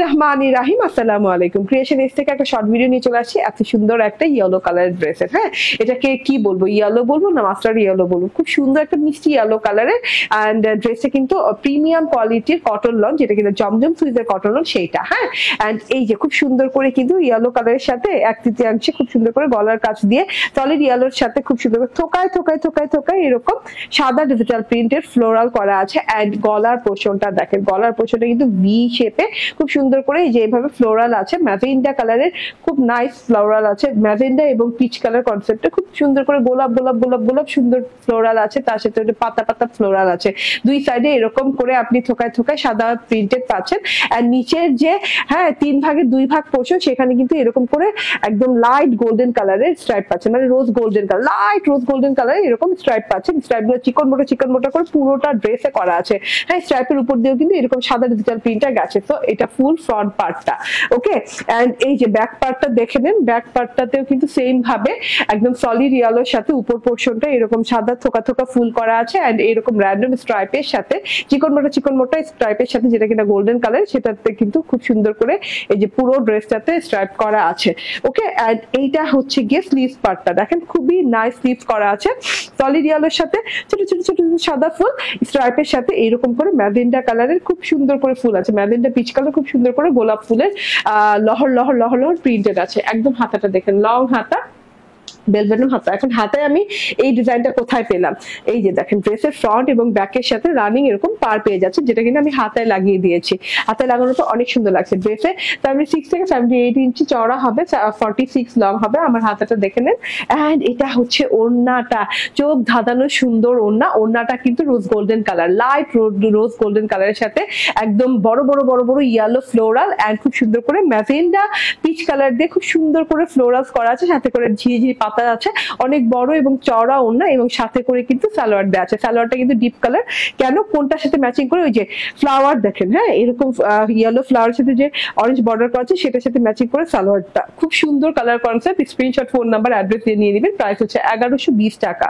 রহমানির রাহিম, আসসালামু আলাইকুম। ক্রিয়েশন এজ থেকে একটা শর্ট ভিডিও নিয়ে চলে আসছি। এত সুন্দর একটা ইয়েলো কালারের ড্রেসের, হ্যাঁ এটাকে কি বলবো, ইয়েলো বলবো না মাস্টার্ড ইয়েলো বলবো, খুব সুন্দর একটা মিষ্টি ইয়েলো কালারের। অ্যান্ড ড্রেসটা কিন্তু প্রিমিয়াম কোয়ালিটির কটন লন, যেটা কিন্তু জমজম সুইজের কটন লন সেইটা, হ্যাঁ। অ্যান্ড এই যে খুব সুন্দর করে কিন্তু ইয়েলো কালারের সাথে 1/3 খুব সুন্দর করে গলার কাছ দিয়ে সলিড ইয়েলোর সাথে খুব সুন্দর করে থোকায় থোকায় থোকায় থোকায় এরকম সাদা ডিজিটাল প্রিন্টের ফ্লোরাল করা আছে। অ্যান্ড গলার পোর্শনটা দেখেন, গলার পোর্শনটা কিন্তু ভি শেপে খুব সুন্দর করে এই যে এইভাবে ফ্লোরাল আছে, ম্যাজেন্ডা কালারের খুব নাইস ফ্লোরাল আছে, ম্যাজেন্ডা এবং পিচ কালার কনসেপ্টে খুব সুন্দর করে গোলাপ গোলাপ গোলাপ গোলাপ সুন্দর ফ্লোরাল আছে, তার সাথে পাতা পাতা ফ্লোরাল আছে। দুই সাইডে এরকম করে আপনি থোকায় থোকায় সাদা প্রিন্টেড পাচ্ছেন। আর নিচের যে 3 ভাগের 2 ভাগ পোর্শন, সেখানে কিন্তু এরকম করে একদম লাইট গোল্ডেন কালারের স্ট্রাইপ পাচ্ছেন, মানে রোজ গোল্ডেন কালার, লাইট রোজ গোল্ডেন কালারের এরকম স্ট্রাইপ পাচ্ছেন। স্ট্রাইপগুলো চিকন মোটা করে পুরোটা ড্রেসে করা আছে, হ্যাঁ। স্ট্রাইপের উপর দিয়েও কিন্তু এরকম সাদা ডিজিটাল প্রিন্টটা গেছে। তো এটা ফুল ফ্রন্ট পার্টটা, ওকে। এন্ড এই যে ব্যাক পার্টটা দেখে নেন, ব্যাক পার্টটাতেও কিন্তু সেম ভাবে একদম সলিড ইয়েলোর সাথে উপর পোর্শনটা এরকম সাদা থোকা থোকা ফুল করা আছে। এন্ড এরকম র্যান্ডম স্ট্রাইপের সাথে চিকন মোটা স্ট্রাইপের সাথে, যেটা কিনা গোল্ডেন কালার, সেটাতে কিন্তু খুব সুন্দর করে এই যে পুরো ড্রেসটাতে স্ট্রাইপ করা আছে, ওকে। এন্ড এইটা হচ্ছে গিয়ে স্লিভস পার্টটা দেখেন, খুবই নাইস স্লিভস করা আছে সলিড ইয়েলোর সাথে, ছোট ছোট ছোট সাদা ফুল স্ট্রাইপের সাথে এইরকম করে ম্যাজেন্ডা কালারের খুব সুন্দর করে ফুল আছে, ম্যাজেন্ডা পিচ কালার খুব সুন্দর করে গোলাপ ফুলের লহর লহর লহর লহর প্রিন্টেড আছে। একদম হাতাটা দেখেন, লং হাতা, বেলভেটম হাতা। এখন হাতায় আমি এই ডিজাইনটা কোথায় পেলাম, এই যে দেখেন ড্রেসের ফ্রন্ট এবং ব্যাকের সাথে রানিং এরকম পার পেয়ে যাচ্ছে, যেটা কিন্তু আমি হাতায় লাগিয়ে দিয়েছি। হাতায় লাগানো তো অনেক সুন্দর লাগছে ড্রেসে। 76 থেকে 78 ইঞ্চি চওড়া হবে, 46 লং হবে। আমার হাতাটা দেখে নেন। এন্ড এটা হচ্ছে ওড়নাটা, চোখ ধাঁধানো সুন্দর ওড়না। ওড়নাটা কিন্তু রোজ গোল্ডেন কালার, লাইট রোজ গোল্ডেন কালারের সাথে একদম বড় বড় বড় বড় ইয়েলো ফ্লোরাল এন্ড খুব সুন্দর করে ম্যাজেন্ডা পিচ কালার দিয়ে খুব সুন্দর করে ফ্লোরালস করা আছে, সাথে করে ঝিঝি পাতা আছে, অনেক বড় এবং চওড়া ওড়না, এবং সাথে করে কিন্তু সালোয়ার দেওয়া আছে। সালোয়ারটা কিন্তু ডিপ কালার, কেন কোনটার সাথে ম্যাচিং করে ওই যে ফ্লাওয়ার দেখেন, হ্যাঁ এরকম ইয়েলো ফ্লাওয়ারের সাথে যে অরেঞ্জ বর্ডার করা আছে, সেটার সাথে ম্যাচিং করে সালোয়ারটা খুব সুন্দর colour concept. Screenshot, phone number, address দিয়ে নিয়ে নেবেন। প্রাইস হচ্ছে 1120 টাকা।